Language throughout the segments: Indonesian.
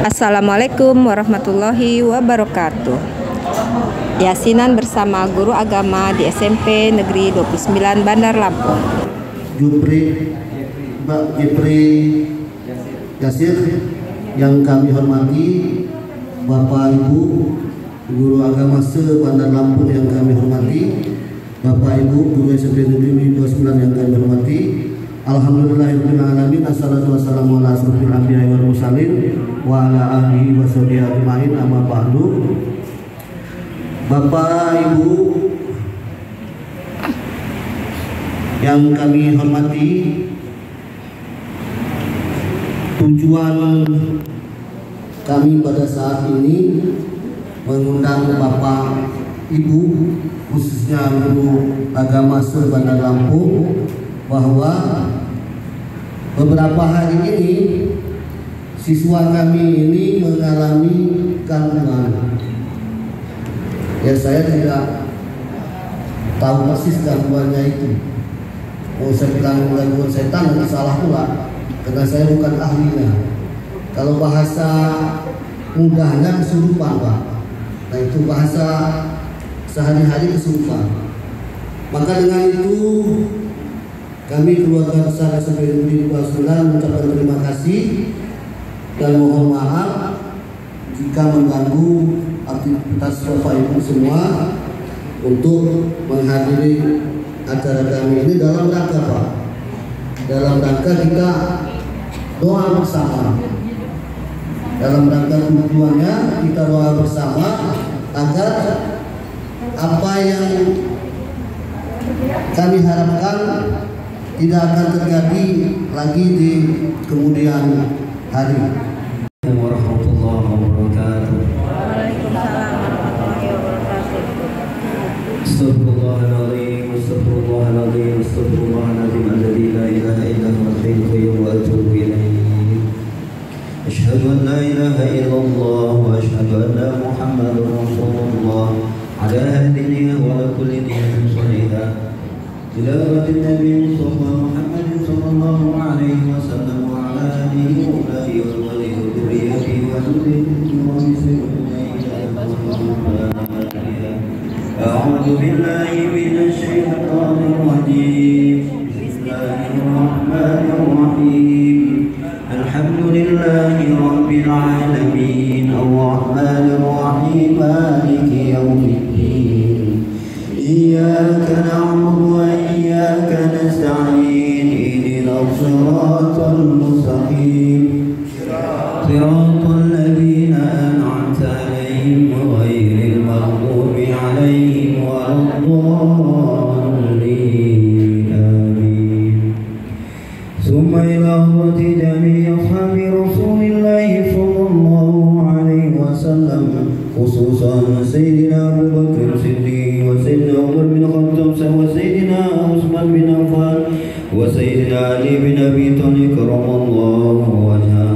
Assalamualaikum warahmatullahi wabarakatuh. Yasinan bersama guru agama di SMP Negeri 29 Bandar Lampung. Mbak Jepri Yasir yang kami hormati, Bapak Ibu guru agama se-Bandar Lampung yang kami hormati, Bapak Ibu guru SMP Negeri 29 yang kami hormati. Alhamdulillahirrahmanirrahim. Assalatu wassalamu ala asrofil anbiya'i wal mursalin wa ala alihi wa sahbihi ajma'in, amma ba'du. Bapak Ibu yang kami hormati, tujuan kami pada saat ini mengundang Bapak Ibu khususnya guru agama se-Bandar Lampung bahwa beberapa hari ini siswa kami ini mengalami gangguan. Ya, saya tidak tahu persis gangguannya itu. Mau saya bilang gangguan setan nanti salah pula, karena saya bukan ahlinya. Kalau bahasa mudahnya kesurupan, Pak. Nah, itu bahasa sehari-hari kesurupan. Maka dengan itu kami keluarga besar SMP Negeri 29 mengucapkan terima kasih dan mohon maaf jika mengganggu aktivitas Bapak Ibu semua untuk menghadiri acara kami ini dalam rangka Pak. Dalam rangka kita doa bersama. Dalam rangka tujuannya kita doa bersama agar apa yang kami harapkan tidak akan terjadi lagi di kemudian hari. Warahmatullahi wabarakatuh. Waalaikumsalam warahmatullahi wabarakatuh. Astaghfirullahaladzim, astaghfirullahaladzim, astaghfirullahaladzim alladzi la ilaha illa huwal hayyul qayyum wa atubu ilaih. Asyhadu an la ilaha illallah wa asyhadu anna Muhammadar Rasulullah ala hadhihi wa ala kulli niyatin shalihah. تلاوة النبي مصطفى محمد صلى الله عليه وسلم وعلى آله وأولئك وأزواجه وذريته وذريته أعوذ بالله من الشيطان الرجيم. بسم الله الرحمن الرحيم. الحمد لله رب العالمين الرحمن الرحيم مالك يوم الدين إياك نعبد وإياك نستعين اهدنا الصراط المستقيم صراط الذين أنعمت عليهم غير المغضوب عليهم ولا الضالين آمين. ثم إلى رحمة جميع أصحاب رسول الله صلى الله عليه وسلم خصوصا سيدنا أبو بكر الصديق وسيدنا عمر بن الخطاب وسيدنا عثمان بن عفان وسيدنا علي بن أبي طالب كرم الله وجهه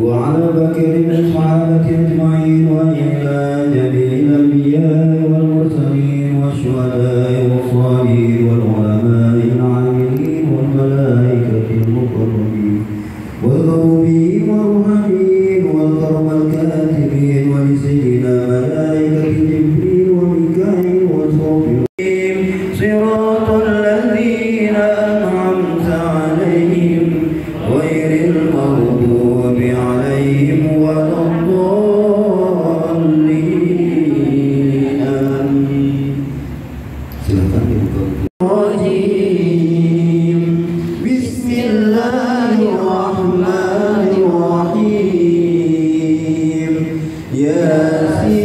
وعلى بكر من الصحابة أجمعين وإلى جميع الأنبياء والمرسلين والشهداء والصالحين والعلماء العاملين والملائكة المقربين والغروبين والروحانيين والكرم الكاتبين ولسيدنا ملائكة جبريل وميكائيل وإسرافيل صراط الذين أنعمت عليهم غير المغضوب عليهم ولا الضالين آمين. Silakan dibuka. Bismillahirrahmanirrahim. Yasin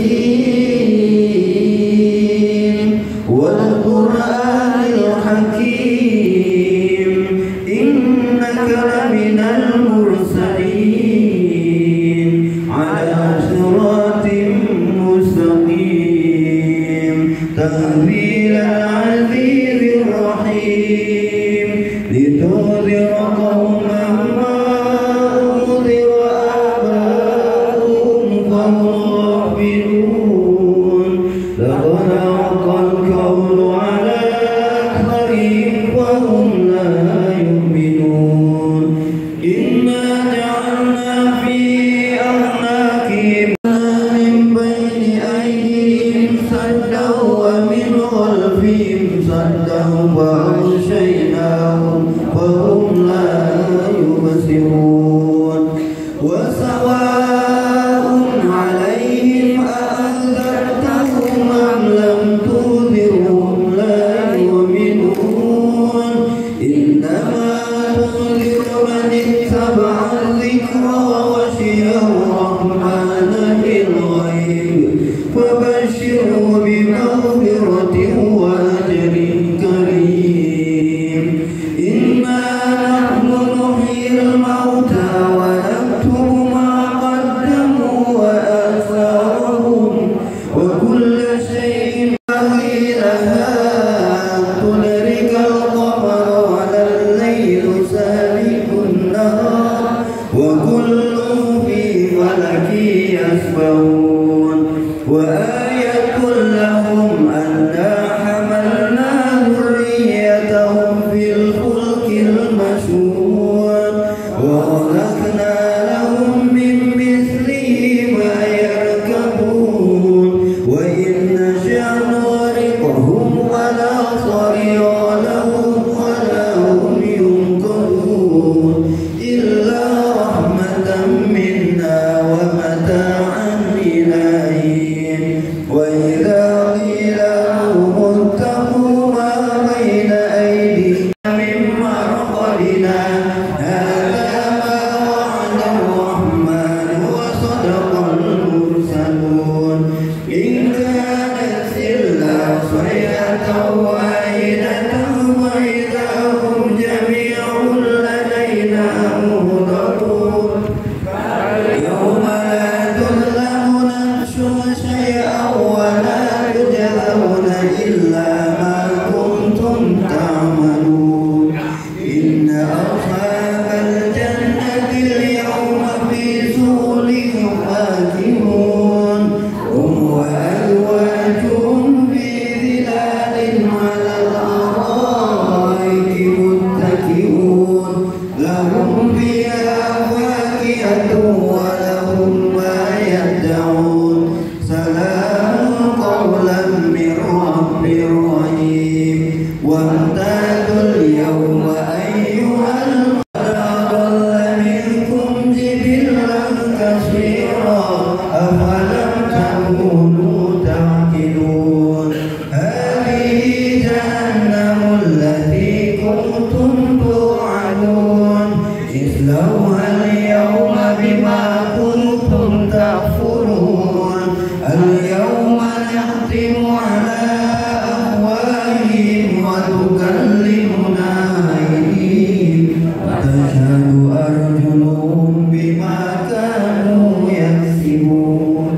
wal Qur'anil Hakim innaka laminal mursalin ala سواء عليهم أأنذرتهم أم لم تنذرهم لا يؤمنون إنما تنذر من اتبع الذكر وخشي الرحمن بالغيب فبشره بمغفرة وأجر كريم إنا نحن نحيي الموتى ونكتب ما قدموا وآثارهم وكل شيء لها تدرك القمر ولا الليل سابق النهار وكل في فلك يسبحون وآية لهم أنا حملنا ذريتهم في الفلك المشحون ورزقنا لهم من مثله ما يركبون وإن نشأ نغرقهم ولا صرير لهم ولا هم ينقذون إلا رحمة منا ومتاعا إلى حين وإذا قيل لهم اتقوا ما بين أيدينا من مرقدنا هذا ما وعد الرحمن وصدق المرسلون إن كانت إلا صيحة واحدة وإذا هم جميع لدينا مهضرون يوم لا تظلم نفس شيئا ولا تجزون إلا ما كنتم تعملون إن أصحاب الجنة اليوم في سؤل فاكهون هم وأزواجهم في ظلال على الأرائك متكئون لهم فيها فاكهة ولهم ما يدعون سلام قولا من رب رحيم وامتازوا اليوم أيها أضل منكم جبلا كثيرا أفلم تكونوا تعقلون هذه جهنم التي كنتم توعدون اصلوها اليوم بما كنتم تكفرون اليوم نختم على أفواههم وتكلمنا أيديهم وتشهد أرجلهم بما كانوا يكسبون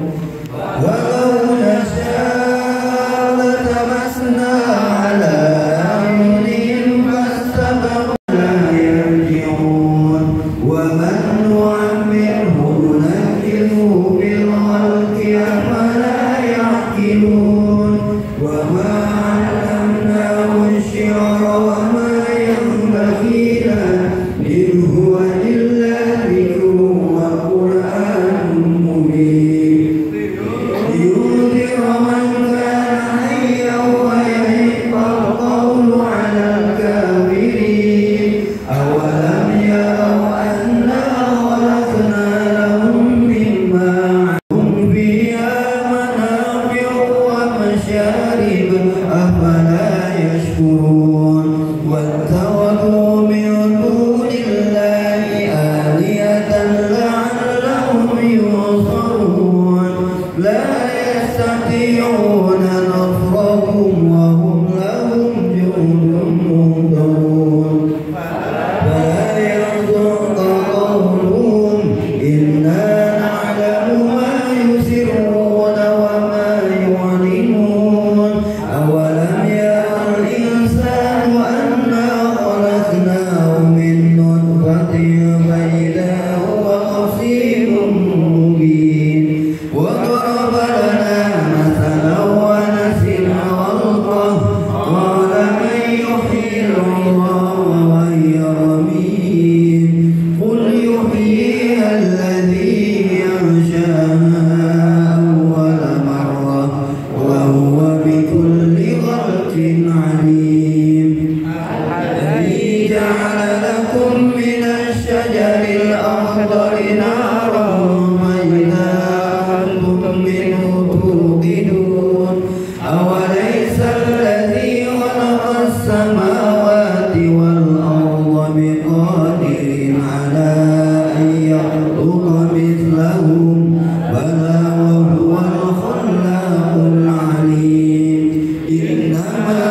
يعلم بلى وهو الخلاق العليم إنما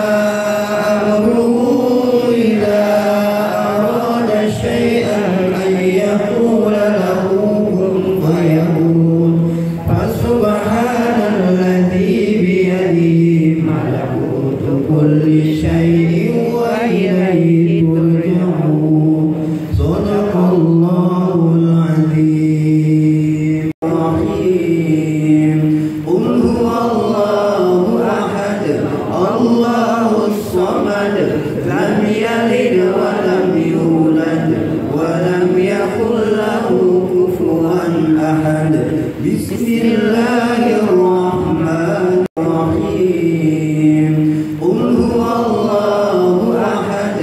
أمره إذا أراد شيئا أن يقول له كن فيكون فسبحان الذي بيده ملكوت كل شيء وإليه ترجعون صدق الله العظيم الرحيم قل هو الله أحد الله الصمد لم يلد ولم يولد ولم يكن له كفوا أحد بسم الله الرحمن الرحيم قل هو الله أحد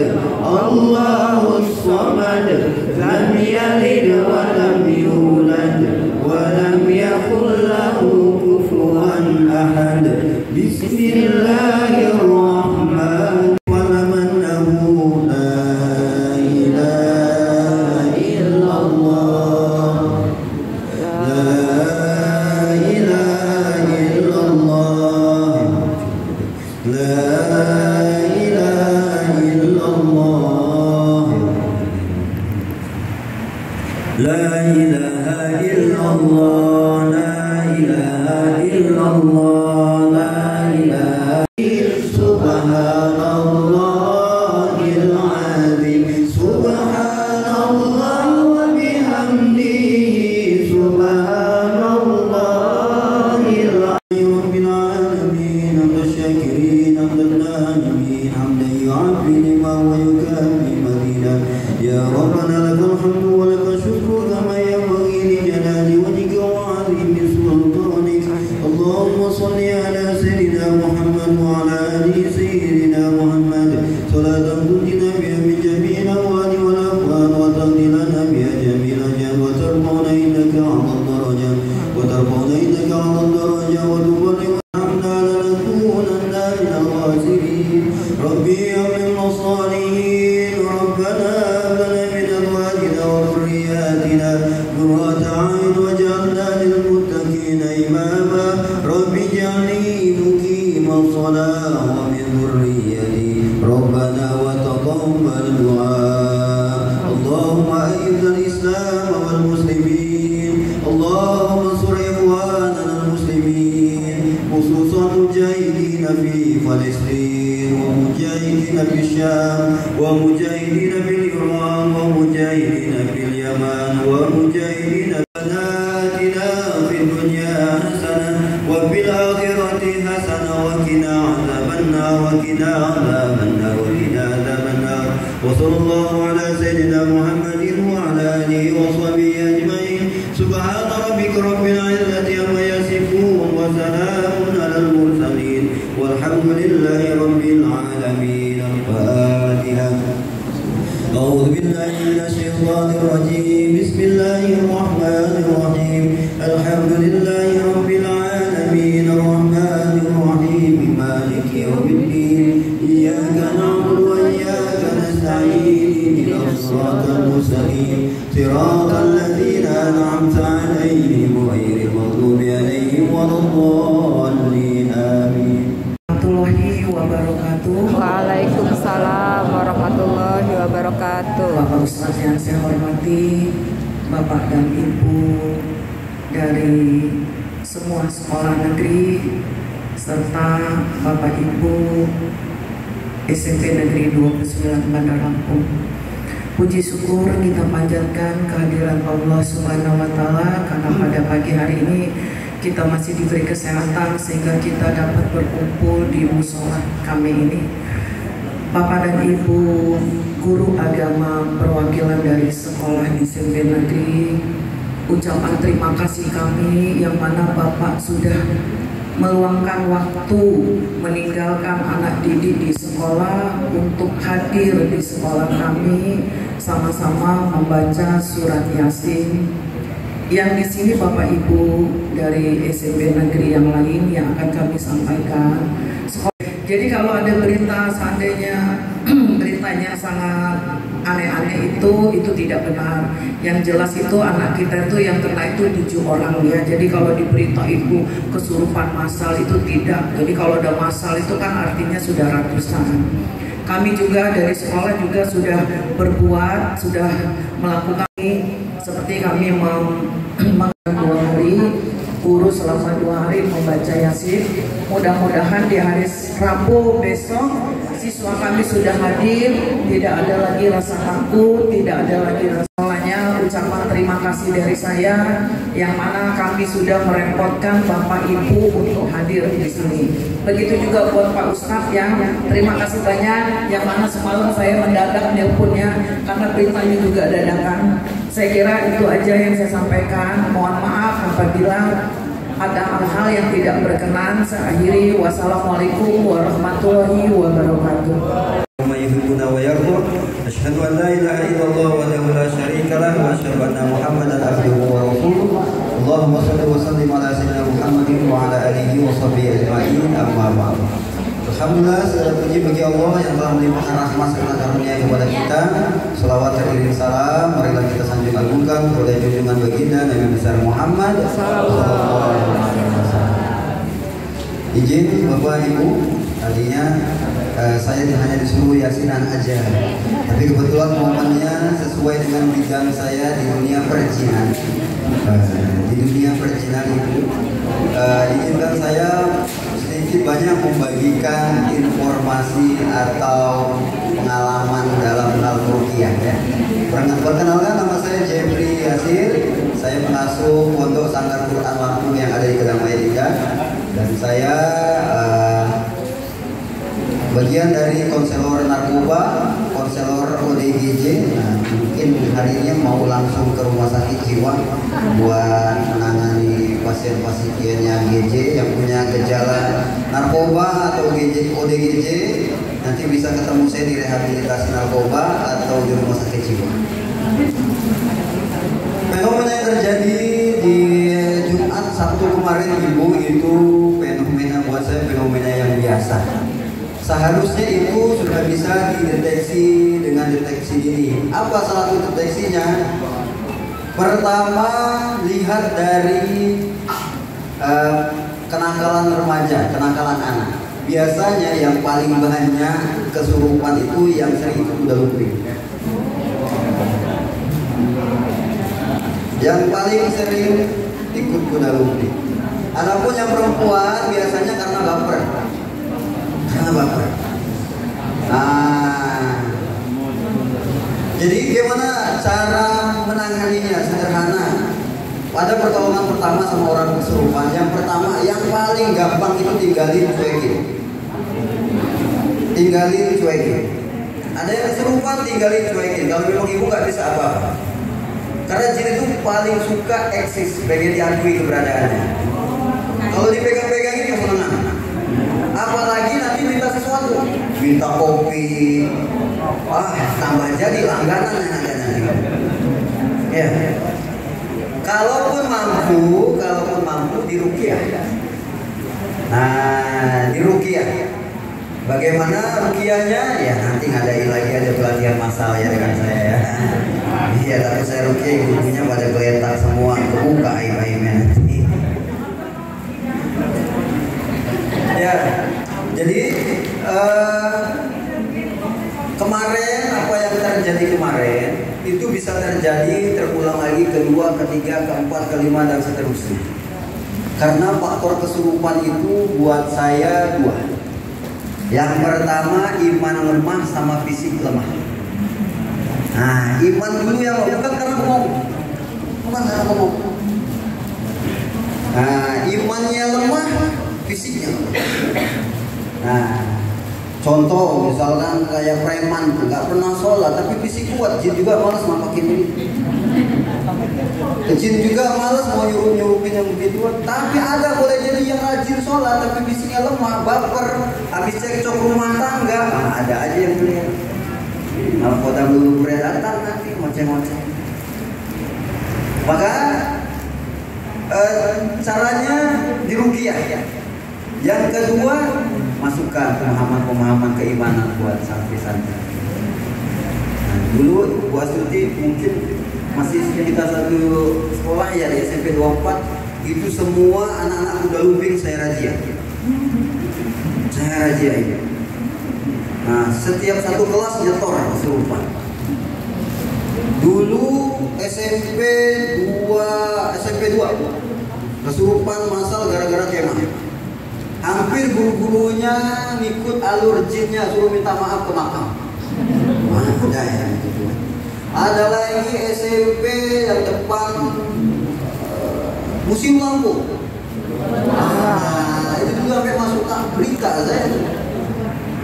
الله الصمد لم يلد ولم يولد ولم يكن له كفوا أحد بسم الله الرحمن واعلم أنه لا إله إلا الله لا إله إلا الله لا إله إلا الله لا إله إلا الله لا إله إلا الله لا إله سبحان الله العظيم سبحان الله وبحمده سبحان الله العظيم رب العالمين حمد الشاكرين حمد الناعمين حمدا يعفي لما ويكافئ مزيدا يا ربنا لك الحمد ولك الشكر كما ينبغي لجلال وجهك وعظيم سلطانك اللهم صل على سيدنا محمد وعلى آل سيدنا محمد صلاة تنجينا بها من جميع الأموال والأفعال وتقضي لنا بها جميع الأجال وترفعنا إنك على الدرجة وترفعنا إنك على الدرجة وتبلغنا لنكونن من الخاسرين ربي أمن الصالحين ربنا هب لنا من أزواجنا وذرياتنا قرة أعين واجعلنا للمتقين إماما رب اجعلني مقيم الصلاة ومن ذريتي ربنا وتقبل دعاء اللهم أعز الإسلام والمسلمين اللهم انصر إخواننا المسلمين خصوصا المجاهدين في فلسطين ومجاهدين في الشام ومجاهدين في الإيران ومجاهدين في اليمن ومجاهدين آتنا في الدنيا حسنة وفي الآخرة حسنة وقنا عذاب النار وقنا عذاب النار وقنا عذاب النار وصلى الله على سيدنا محمد وعلى آله وصحبه أجمعين سبحان ربك رب العزة عما يصفون وسلام على المرسلين والحمد لله رب العالمين الفاتحة أعوذ بالله من الشيطان الرجيم بسم الله الرحمن الرحيم الحمد لله رب العالمين الرحمن الرحيم مالك يوم الدين إياك نعبد وإياك نستعين اهدنا الصراط المستقيم صراط الذين أنعمت عليهم غير المغضوب عليهم ولا الضالين آمين warahmatullahi wabarakatuh. Waalaikumsalam warahmatullahi wabarakatuh. Bapak Ustaz yang saya hormati, Bapak dan Ibu dari semua sekolah negeri serta Bapak Ibu SMP Negeri 29 Bandar Lampung. Puji syukur kita panjatkan kehadiran Allah Subhanahu wa Ta'ala karena pada pagi hari ini kita masih diberi kesehatan sehingga kita dapat berkumpul di musola kami ini. Bapak dan Ibu guru agama perwakilan dari sekolah SMP negeri, ucapan terima kasih kami yang mana Bapak sudah meluangkan waktu meninggalkan anak didik di sekolah untuk hadir di sekolah kami sama-sama membaca surat Yasin. Yang di sini Bapak Ibu dari SMP negeri yang lain yang akan kami sampaikan. Jadi kalau ada berita seandainya beritanya sangat aneh-aneh itu tidak benar. Yang jelas itu anak kita itu yang kena itu 7 orang ya. Jadi kalau di berita itu kesurupan massal itu tidak. Jadi kalau ada massal itu kan artinya sudah ratusan. Kami juga dari sekolah juga sudah berbuat, sudah melakukan seperti kami mengadakan 2 hari guru selama 2 hari membaca Yasin. Mudah-mudahan di hari Rabu besok siswa kami sudah hadir, tidak ada lagi rasa takut, tidak ada lagi rasanya. Ucapan terima kasih dari saya, yang mana kami sudah merepotkan Bapak Ibu untuk hadir di sini. Begitu juga buat Pak Ustadz yang terima kasih banyak, yang mana semalam saya mendadak nelponnya karena beritanya juga dadakan. Saya kira itu aja yang saya sampaikan. Mohon maaf apabila ada hal-hal yang tidak berkenan. Saya akhiri. Wassalamualaikum warahmatullahi wabarakatuh. Asyhadu an la ilaha illallah wahdahu la syarika lah wa asyhadu anna Muhammadan abduhu wa rasuluh. Allahumma shalli wa sallim ala sayyidina Muhammadin wa ala alihi wa sahbihi ajma'in. Amma ba'd. Alhamdulillah, segala puji bagi Allah yang telah melimpahkan rahmat serta karunia kepada kita. Selawat teriring salam marilah kita sanjung agungkan kepada junjungan baginda Nabi besar Muhammad sallallahu alaihi wasallam. Izin Bapak Ibu, tadinya saya hanya disuruh yasinan aja, tapi kebetulan momennya sesuai dengan bidang saya di dunia perizinan. Di dunia perizinan itu izinkan saya sedikit banyak membagikan informasi atau pengalaman dalam hal ruqyah ya. Perkenalkan, nama saya Jeffrey Yasir. Saya pengasuh Pondok Sanggar Quran Lampung yang ada di Kedamaian Indah, dan saya bagian dari konselor narkoba, konselor ODGJ. Nah, mungkin hari ini mau langsung ke rumah sakit jiwa buat menangani pasien-pasiennya GJ yang punya gejala narkoba atau ODGJ. Nanti bisa ketemu saya di rehabilitasi narkoba atau di rumah sakit jiwa. Fenomena yang terjadi di Jumat Sabtu kemarin Ibu itu fenomena buat saya fenomena yang biasa. Seharusnya itu sudah bisa dideteksi dengan deteksi dini. Apa salah satu deteksinya? Pertama, lihat dari kenakalan remaja, kenakalan anak. Biasanya yang paling banyak kesurupan itu yang sering ikut kuda lumping. Yang paling sering ikut kuda lumping. Adapun yang perempuan biasanya karena baper. Nah, jadi gimana cara menanganinya? Sederhana. Pada pertolongan pertama sama orang kesurupan, yang pertama, yang paling gampang itu tinggalin cuekin. Ada yang kesurupan tinggalin cuekin. Kalau memang ibu nggak bisa apa-apa. Karena jin itu paling suka eksis, pengen diakui keberadaannya. Kalau dipegang-pegangin kesenangan. Apalagi nanti minta sesuatu, minta kopi, tambah jadi langganan yang ada nanti. Ya. Kalaupun mampu diruqyah. Nah, diruqyah. Bagaimana ruqyahnya? Ya nanti ngadain lagi aja pelatihan massal ya dengan saya ya. Iya, tapi saya ruqyah ibunya pada geletak semua, kebuka aib-aibnya nanti. Ya, jadi kemarin apa yang terjadi kemarin itu bisa terjadi terulang lagi kedua, ketiga, keempat, kelima dan seterusnya. Karena faktor kesurupan itu buat saya 2. Yang pertama iman lemah sama fisik lemah. Nah, iman dulu yang bukan karena ngomong. Nah, imannya lemah, fisiknya. Nah, contoh misalkan kayak preman nggak pernah sholat tapi fisik kuat, jin juga malas nampakin ini. Jin juga malas mau nyuruhin yang begitu. Tapi ada boleh jadi yang rajin sholat tapi fisiknya lemah, baper, habis cekcok rumah tangga, ada aja yang melihat. Narkoba dulu predator nanti ngoceh-ngoceh. Maka caranya diruqyah. Yang kedua, masukkan pemahaman-pemahaman keimanan buat santri-santri. Dulu Bu Astuti mungkin masih kita satu sekolah ya di SMP 24, itu semua anak-anak kuda lumping saya razia. Saya razia ini. Nah, setiap satu kelas nyetor kesurupan. Dulu SMP 2 kesurupan massal gara-gara kemah. Hampir guru-gurunya ngikut alur jinnya, suruh minta maaf ke makam. Ada ya gitu. Ada lagi SMP yang depan museum lampu. Itu juga sampai masuk berita saya.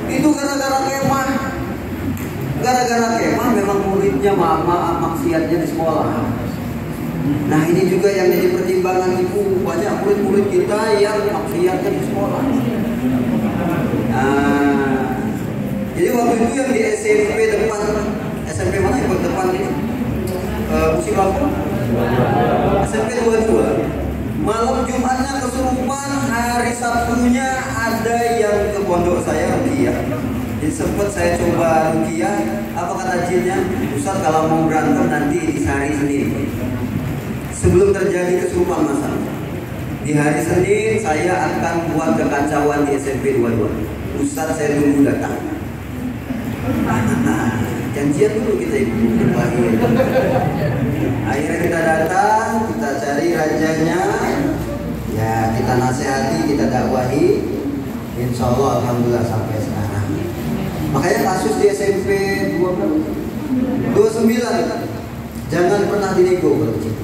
Itu gara-gara kemah. Gara-gara kemah memang muridnya maksiatnya di sekolah. Nah ini juga yang jadi pertimbangan ibu, banyak murid-murid kita yang maksiatnya di sekolah. Jadi waktu itu yang di SMP depan, SMP mana yang depan ini? Musim lampu? SMP 22. Malam Jumatnya kesurupan, hari Sabtunya ada yang ke pondok saya ruqyah. Jadi sempat saya coba ruqyah, apa kata jinnya? Ustaz kalau mau berantem nanti di hari Senin. Sebelum terjadi kesurupan massal, di hari Senin saya akan buat kekacauan di SMP 22. Ustaz saya tunggu datang. Janjian dulu kita itu berlahir. Akhirnya kita datang, kita cari rajanya, ya kita nasihati, kita dakwahi. Insya Allah alhamdulillah sampai sekarang. Makanya kasus di SMP 29 jangan pernah dinego kalau begitu.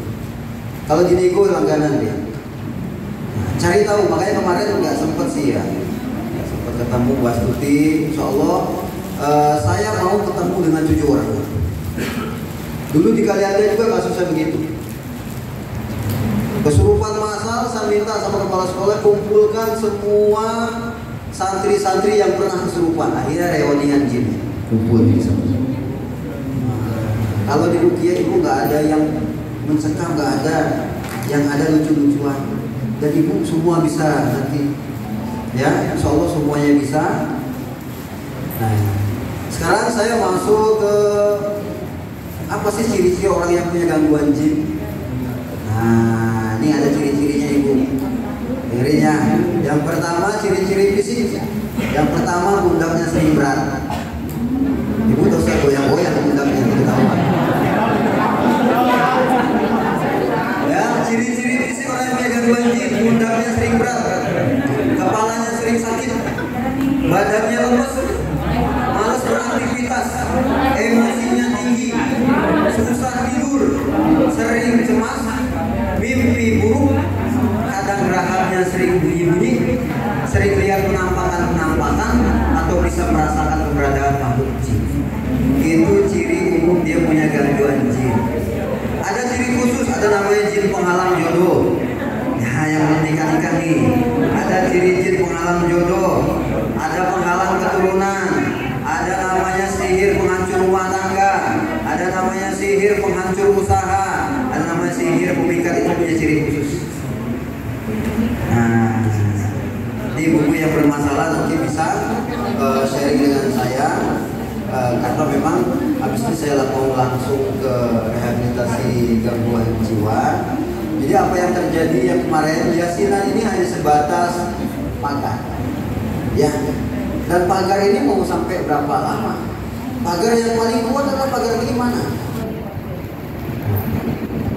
Kalau dinego langganan dia. Nah, cari tahu, makanya kemarin nggak sempet sih ya, nggak sempet ketemu Bu Astuti. Insya Allah saya mau ketemu dengan 7 orang. Dulu di Kalianda juga kasusnya begitu. Kesurupan massal, saya minta sama kepala sekolah kumpulkan semua santri-santri yang pernah kesurupan. Akhirnya reunian jin kumpul di sana. Kalau di ruqyah ibu nggak ada yang mencekam, nggak ada yang ada lucu-lucuan. Dan ibu semua bisa nanti, ya, insya Allah semuanya bisa. Nah, sekarang saya masuk ke apa sih ciri-ciri orang yang punya gangguan jin? Nah, ini ada ciri-cirinya ibu. Cirinya, yang pertama ciri-ciri fisik. Yang pertama pundaknya sering berat. Ibu terus goyang-goyang pundaknya ketahuan. Ya, ciri-ciri fisik orang yang punya gangguan jin, pundaknya sering berat, kepalanya sering sakit, badannya lemes, malas beraktivitas, emosinya tinggi, susah tidur, sering cemas, mimpi buruk, kadang gerahapnya sering bunyi-bunyi, sering lihat penampakan-penampakan, atau bisa merasakan keberadaan makhluk jin. Itu ciri umum dia punya gangguan jin. Ada ciri khusus, ada namanya jin penghalang jodoh. Ya, yang menikah-nikah nih. Ada ciri jin penghalang jodoh, ada penghalang keturunan, ada namanya sihir penghancur rumah tangga, ada namanya sihir penghancur usaha, ada namanya sihir pemikat. Itu punya ciri khusus. Nah, di buku yang bermasalah nanti bisa sharing dengan saya, karena memang habis ini saya mau langsung ke rehabilitasi gangguan jiwa. Jadi apa yang terjadi yang kemarin yasinan ini hanya sebatas pagar, ya. Dan pagar ini mau sampai berapa lama? Pagar yang paling kuat adalah pagar bagaimana?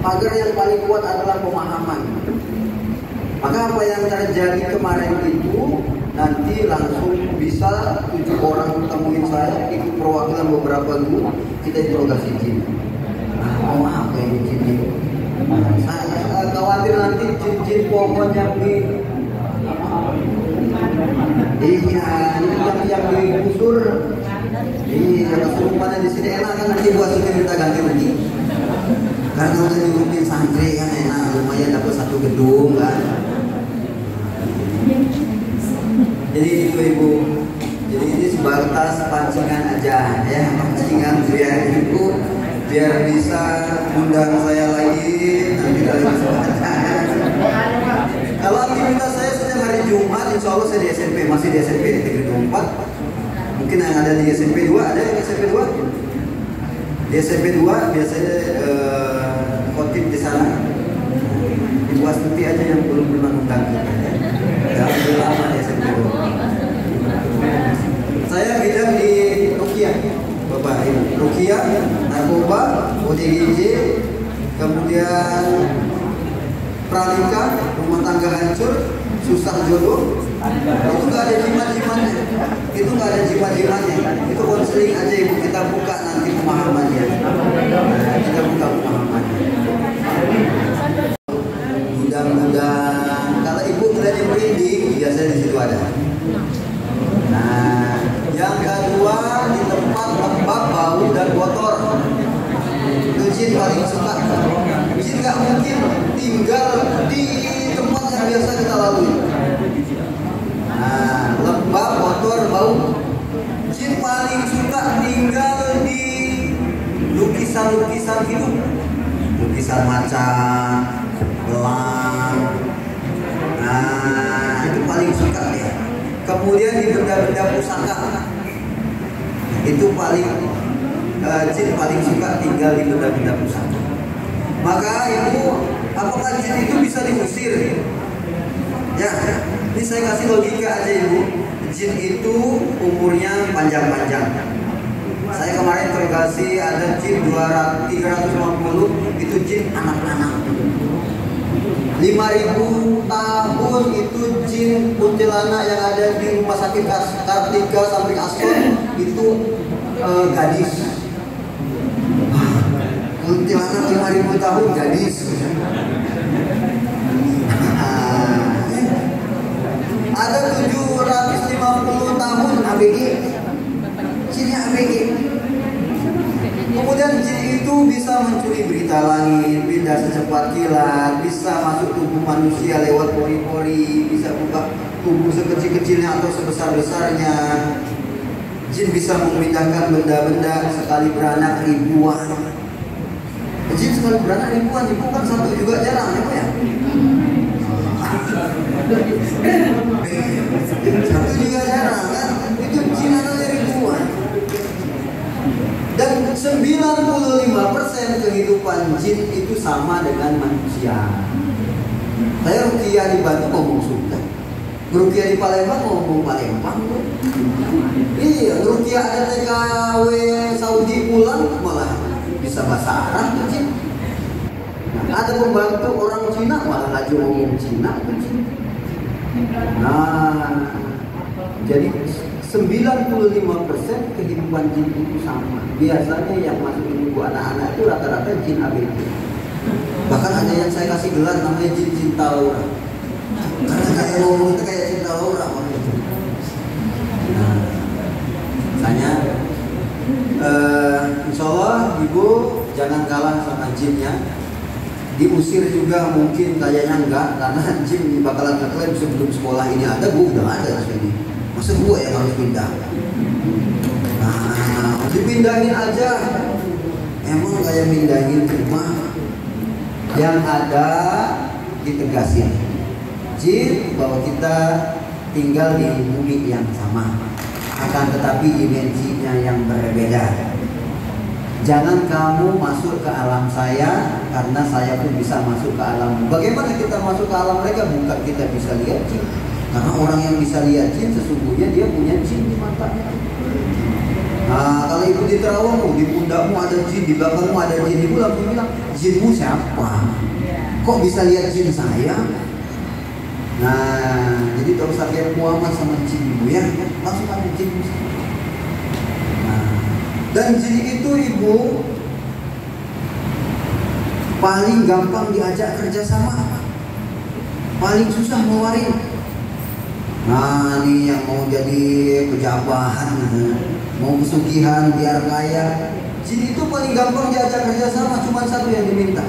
Pagar yang paling kuat adalah pemahaman. Maka apa yang terjadi kemarin itu nanti langsung bisa 7 orang temuin saya, ikut perwakilan beberapa guru, kita interogasi jin. Mau apa ini jin itu? Saya khawatir nanti jin-jin pohon yang di yang digusur. Iya, kesurupannya di sini enak kan, nanti buat kita minta ganti rugi. Karena udah diurupin santri kan enak, lumayan dapat satu gedung kan. Jadi itu ibu, jadi ini sebatas pancingan aja ya, pancingan biar ibu biar bisa undang saya lagi nanti dari kesempatan. Kalau aktivitas saya setiap hari Jumat, insya Allah saya di SMP, masih di SMP di Negeri 24. Mungkin yang ada di SMP 2, ada yang SMP 2? Di SMP 2 biasanya khotib di sana. Ibu Astuti aja yang belum pernah undang kita ya. Udah lama di SMP 2. Saya bidang di Rukia, Bapak Ibu. Rukia, narkoba, ODGJ, kemudian pranika, rumah tangga hancur, susah jodoh. Itu nggak ada jimat-jimatnya. Itu nggak ada jimat-jimatnya. Itu konseling aja Ibu, kita buka nanti pemahamannya. Kita buka pemahamannya. Gudang-gudang. Kalau Ibu udah merinding, biasanya di situ ada. Nah, yang kedua di tempat lembab, bau dan kotor. Itu jin paling suka. Jin nggak mungkin tinggal di tempat yang biasa kita lalui. Nah, lembab, kotor, bau. Jin paling suka tinggal di lukisan-lukisan hidup, lukisan macan, belang. Nah, itu paling suka ya. Kemudian di benda-benda pusaka, itu paling jin paling suka tinggal di benda-benda pusaka. Maka Ibu, apakah jin itu bisa diusir? Ya, ini saya kasih logika aja Ibu. Jin itu umurnya panjang-panjang. Saya kemarin terkasih ada jin 350, itu jin anak-anak. 5.000 tahun itu jin kuntilanak yang ada di rumah sakit Kartika samping Aston itu gadis. Kuntilanak 5.000 tahun gadis. Ada 750 tahun ABG. Jinnya ABG. Kemudian jin itu bisa mencuri berita langit, pindah secepat kilat, bisa masuk tubuh manusia lewat pori-pori, bisa buka tubuh sekecil-kecilnya atau sebesar-besarnya. Jin bisa memindahkan benda-benda sekali beranak ribuan. Jin sekali beranak ribuan, itu kan satu juga jarang ya. Satu juga jarang kan? Itu jin anaknya ribuan. Dan 95% kehidupan jin itu sama dengan manusia. Saya rukiah di Batu ngomong Sunda, rukiah di Palembang ngomong Palembang. Iya, rukiah ada TKW Saudi pulang malah bisa bahasa Arab tuh jin. Nah, ada pembantu orang Cina malah lagi ngomong Cina tuh jin. Nah, jadi 95% kehidupan jin itu sama. Biasanya yang masuk ibu anak-anak itu rata-rata jin ABG. Bahkan ada yang saya kasih gelar namanya jin cinta Laura. Karena kayak ngomong itu kayak cinta Laura. Nah, tanya, insya Allah Ibu jangan kalah sama jinnya. Diusir juga mungkin kayaknya enggak, karena jin bakalan ngeklaim sebelum sekolah ini ada, gue udah ada di sini. Masa gue yang harus pindah? Nah, dipindahin aja. Emang kayak pindahin rumah. Yang ada ditegasin. Jin bahwa kita tinggal di bumi yang sama, akan tetapi dimensinya yang berbeda. Jangan kamu masuk ke alam saya, karena saya pun bisa masuk ke alam. Bagaimana kita masuk ke alam mereka? Bukan kita bisa lihat jin. Karena orang yang bisa lihat jin sesungguhnya dia punya jin di matanya. Nah, kalau Ibu di terawang, di pundakmu ada jin, di belakangmu ada jin, Ibu langsung bilang, jinmu siapa? Kok bisa lihat jin saya? Nah, jadi tak usah lihat Muhammad sama jin Ibu ya, langsung ada jinmu. Nah, dan jin itu Ibu paling gampang diajak kerjasama, paling susah ngeluarin. Nah, ini yang mau jadi pejabat, mau pesugihan biar kaya, jin itu paling gampang diajak kerjasama, cuma satu yang diminta.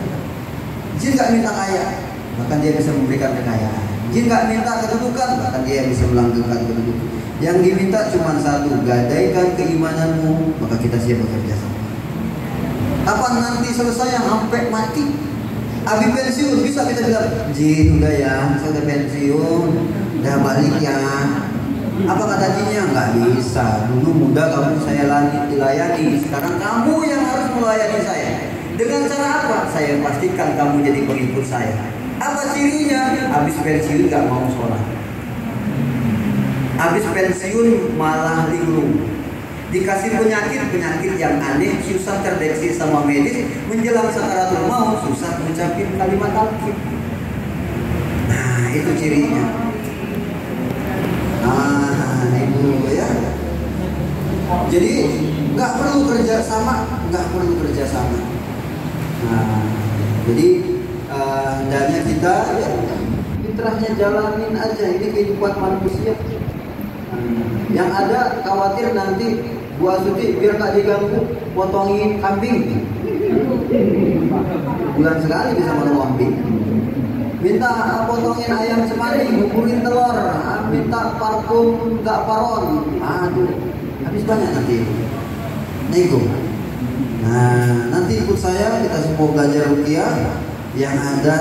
Jin nggak minta kaya, bahkan dia bisa memberikan kekayaan. Jin nggak minta kedudukan, bahkan dia bisa melanggengkan kedudukan. Yang diminta cuma satu, gadaikan keimananmu, maka kita siap bekerja sama. Kapan nanti selesai yang sampai mati? Habis pensiun bisa kita bilang, jin udah ya, saya udah pensiun, udah balik ya. Apa kata jinnya? Nggak bisa. Dulu muda kamu saya dilayani, sekarang kamu yang harus melayani saya. Dengan cara apa? Saya pastikan kamu jadi pengikut saya. Apa cirinya? Habis pensiun nggak mau sholat. Habis pensiun malah linglung. Dikasih penyakit yang aneh, susah terdeteksi sama medis, menjelang sakaratul maut susah mengucapin kalimat talqin. Nah, itu cirinya. Nah, itu ya. Jadi nggak perlu kerja sama. Nah, jadi hendaknya kita ya, fitrahnya jalanin aja. Ini kehidupan manusia. Yang ada khawatir nanti Bu Asuti biar gak diganggu potongin kambing. Bulan sekali bisa potong kambing. Minta potongin ayam semani, ngumpulin telur, minta parfum gak paron. Aduh, habis banyak nanti. Nego. Nah, nanti ikut saya, kita semua belajar ruqyah. Yang ada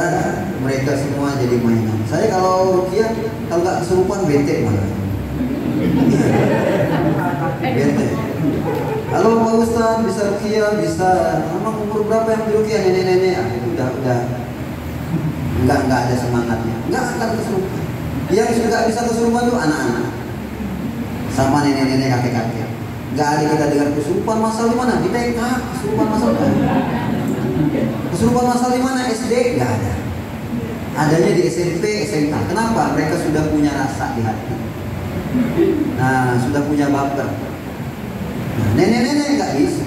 mereka semua jadi mainan. Saya kalau ruqyah, kalau gak kesurupan bete malah. Bete. Halo Pak Ustaz, bisa ruqyah, bisa. Emang umur berapa yang di ruqyah? Nenek-nenek. Udah nggak ada semangatnya, nggak akan kesurupan. Yang sudah bisa kesurupan tuh anak-anak sama nenek-nenek, kakek-kakek. Nggak ada kita dengar kesurupan masal di mana? Di TK, kesurupan masal di mana? Kesurupan masal di mana? SD? Nggak ada. Adanya di SMP, SMA. Kenapa? Mereka sudah punya rasa di hati. Nah, sudah punya baper. Nah, nenek-nenek nggak bisa,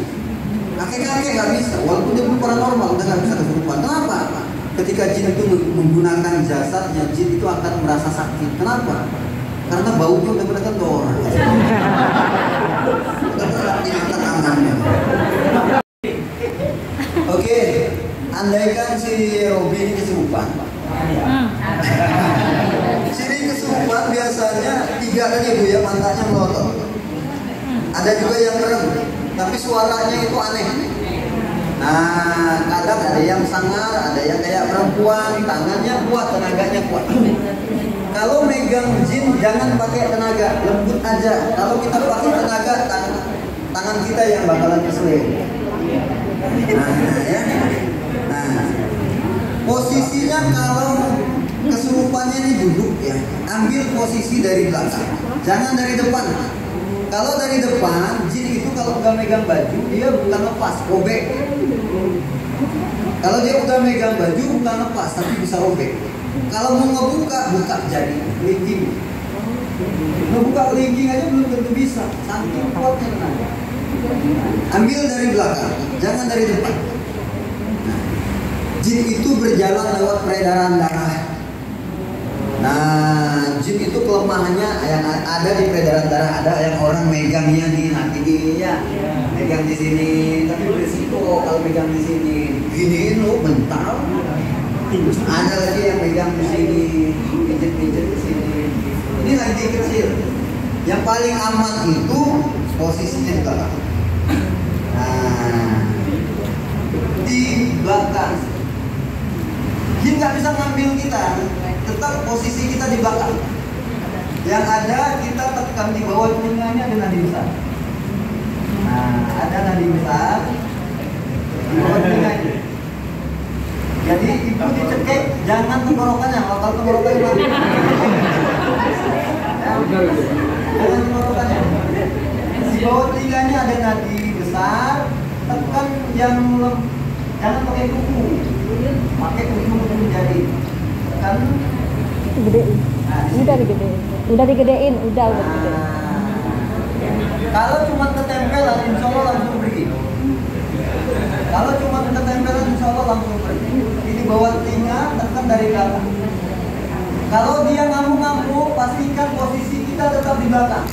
kakek-kakek nggak bisa. Walaupun dia belum paranormal, udah nggak bisa kesurupan. Kenapa? Ketika jin itu menggunakan jasadnya, jin itu akan merasa sakit. Kenapa? Karena baunya udah berkedor. Diangkat tangannya. Oke, andaikan si Robi ini kesurupan. Sini kesurupan biasanya 3 kali Bu ya, matanya melotot. Ada juga yang merem, tapi suaranya itu aneh. Nah, kadang ada yang sangar, ada yang kayak perempuan, tangannya kuat, tenaganya kuat. Kalau megang jin jangan pakai tenaga, lembut aja. Kalau kita pakai tenaga, tangan kita yang bakalan keselip. Nah, ya. Nah, posisinya kalau kesurupannya ini duduk ya, ambil posisi dari belakang, jangan dari depan. Kalau dari depan, jin itu kalau udah megang baju, dia bukan lepas, robek. Kalau dia udah megang baju, bukan lepas, tapi bisa robek. Kalau mau ngebuka, buka jadi lingging. Ngebuka lingging aja belum tentu bisa, saking kuatnya tenaga. Ambil dari belakang, jangan dari depan. Nah, jin itu berjalan lewat peredaran darah. Nah, jin itu kelemahannya yang ada di peredaran darah, ada yang orang megangnya di hati ya, megang di sini, tapi berisiko kalau megang di sini, giniin lo mental. Ada lagi yang megang di sini, pijet-pijet di sini. Ini lagi kecil. Yang paling aman itu posisinya di belakang. Nah, di belakang. Jin nggak bisa ngambil kita. Tetap posisi kita di belakang. Yang ada kita tekan di bawah telinganya ada nadi besar. Nah, ada nadi besar di bawah telinganya. Jadi itu dicekik, jangan tenggorokannya. Kalau tenggorokannya mati. Jangan tenggorokannya. Di bawah telinganya ada nadi besar. Tekan yang jangan pakai kuku. Pakai kuku untuk menjadi. Tekan. Gedein. Udah digedein. Udah digedein. Kalau cuma ketempelan, insya Allah langsung pergi. Kalau cuma ketempelan, insya Allah langsung pergi. Ini bawah telinga, tekan dari belakang. Kalau dia ngamuk-ngamuk, pastikan posisi kita tetap di belakang.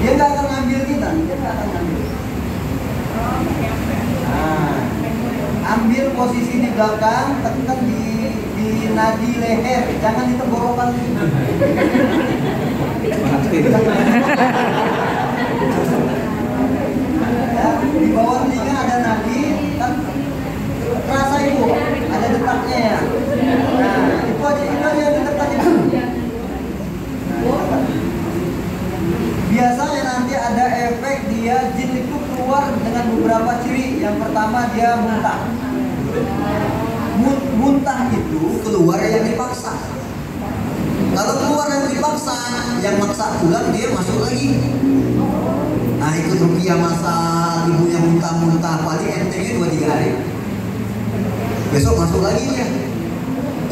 Dia nggak akan ngambil kita, Nah, ambil posisi di belakang, tekan di nadi leher, jangan di tenggorokan. Ya, di bawah telinga ada nadi, kan terasa itu ada detaknya ya. Nah, itu aja yang ditekan itu. Nah, dia muntah. Muntah itu keluar yang dipaksa. Kalau keluar yang dipaksa, yang maksa pulang dia masuk lagi. Nah, ikut rukiah masal, ibunya muntah-muntah, paling entengnya 2-3 hari. Besok masuk lagi dia.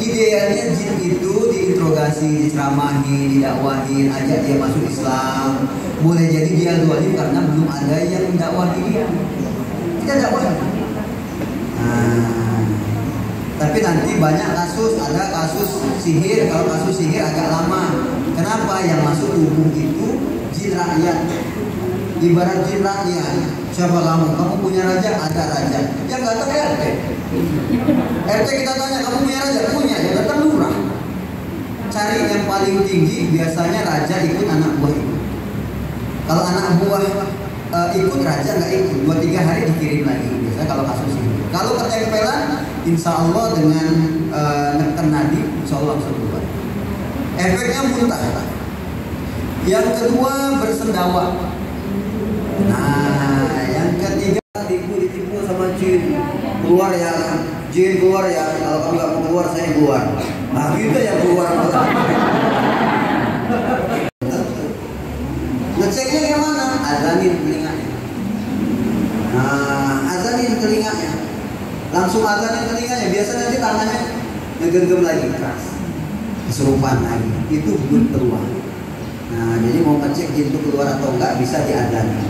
Idealnya jin itu diinterogasi, diceramahi, didakwahin, ajak dia masuk Islam. Boleh jadi dia zalim karena belum ada yang mendakwahi dia. Kita dakwahin. Nah, tapi nanti banyak kasus, ada kasus sihir. Kalau kasus sihir agak lama. Kenapa? Yang masuk tubuh itu jin rakyat. Ibarat jin rakyat. Siapa kamu? Kamu punya raja? Ada raja. Yang datang RT. RT kita tanya, kamu punya raja? Punya. Yang datang lurah. Cari yang paling tinggi. Biasanya raja ikut anak buah itu. Kalau anak buah ikut, raja nggak ikut. 2-3 hari dikirim lagi. Biasanya kalau kasus ini. Kalau ketempelan, insya Allah dengan neken nadi, insya Allah langsung keluar. Efeknya muntah. Yang kedua, bersendawa. Nah, yang ketiga, ditipu sama jin. Keluar ya, jin keluar ya. Kalau kamu nggak mau keluar, saya keluar. Nah, kita yang keluar. Ngeceknya gimana? Azanin telinganya. Nah, azanin telinganya. Langsung azanin telinganya. Biasanya nanti tangannya ngegenggam lagi keras. Kesurupan lagi. Itu belum keluar. Nah, jadi mau ngecek jin itu keluar atau enggak bisa diadani.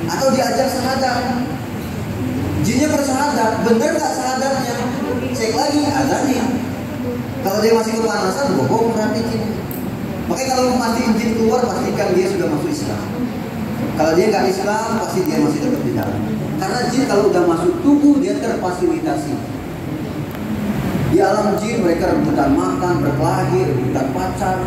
Atau diajak syahadat. Jinnya bersyahadat, bener nggak syahadatnya? Cek lagi, azanin. Kalau dia masih kepanasan, bohong berarti jin. Makanya kalau mastiin jin keluar, pastikan dia sudah masuk Islam. Kalau dia nggak Islam, pasti dia masih tetap di dalam. Karena jin kalau udah masuk tubuh, dia terfasilitasi. Di alam jin mereka rebutan makan, berkelahi, rebutan pacar.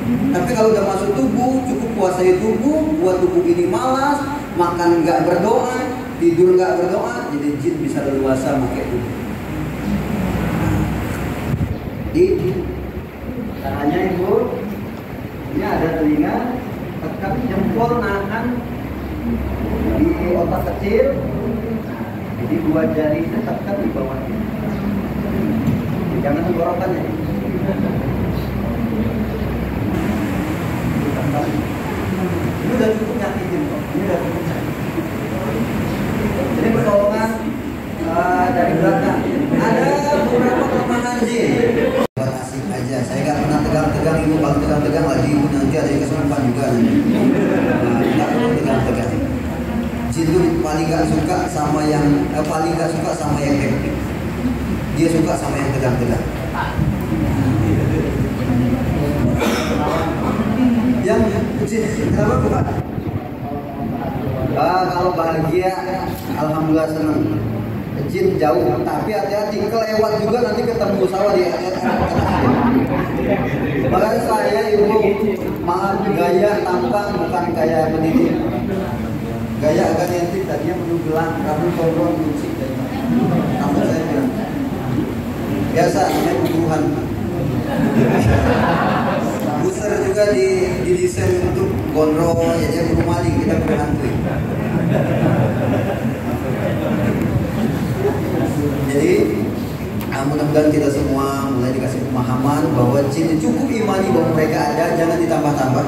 Tapi kalau udah masuk tubuh, cukup kuasai tubuh, buat tubuh ini malas, makan nggak berdoa, tidur nggak berdoa, jadi jin bisa leluasa pakai tubuh. Di caranya ibu, ini ada telinga, tekan jempol nahan di otak kecil, jadi 2 jarinya tekan di bawahnya. Jangan tenggorokan ya. Ini udah cukup nyakitin kok. Ini udah cukup nyakitin. Jadi pertolongan dari belakang. Ada beberapa kelemahan jin. Asik aja. Saya nggak pernah tegang-tegang ibu. Kalau tegang-tegang lagi ibu nanti ada kesurupan juga. Nggak perlu tegang-tegang. Jin itu paling nggak suka sama yang happy. Dia suka sama yang tegang-tegang. Yang kenapa Pak? Kalau bahagia, alhamdulillah senang. Jin jauh, tapi hati-hati kelewat juga nanti ketemu sawah di Bahkan saya ibu maaf gaya tampang bukan kayak pendidik. Gaya agak nyentik, tadinya penuh gelang, rambut gondrong, musik. Kamu saya bilang biasa, ini kebutuhan. Booster juga didesain untuk gondrong, jadi perlu maling, kita perlu hantuin. Jadi mudah-mudahan kita semua mulai dikasih pemahaman bahwa jin cukup imani bahwa mereka ada, jangan ditambah-tambah.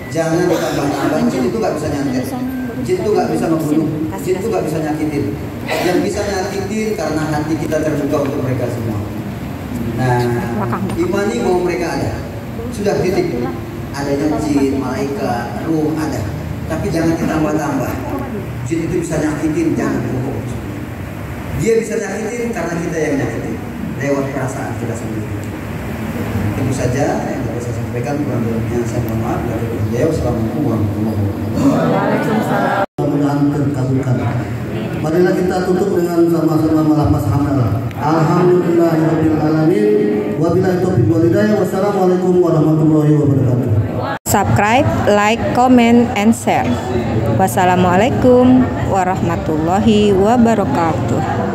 Jangan ditambah-tambah, jin itu gak bisa nyantet. Jin itu gak bisa membunuh, jin itu gak bisa nyakitin. Yang bisa nyakitin karena hati kita terbuka untuk mereka semua. Nah, imani bahwa mereka ada. Sudah titik. Adanya jin, malaikat, ruh ada. Tapi jangan ditambah-tambah. Jin itu bisa nyakitin, jangan bohong. Dia bisa nyakitin karena kita yang nyakitin. Lewat perasaan kita sendiri. Itu saja yang dapat saya sampaikan. Kurang-kurangnya saya mohon maaf. Assalamualaikum warahmatullahi wabarakatuh. Mudah-mudahan terkabulkan. Marilah kita tutup dengan sama-sama melafaz hamdalah. Alhamdulillahirabbil alamin. Wabillahi taufiq wal hidayah. Wassalamualaikum warahmatullahi wabarakatuh. Subscribe, like, comment, and share. Wassalamualaikum warahmatullahi wabarakatuh.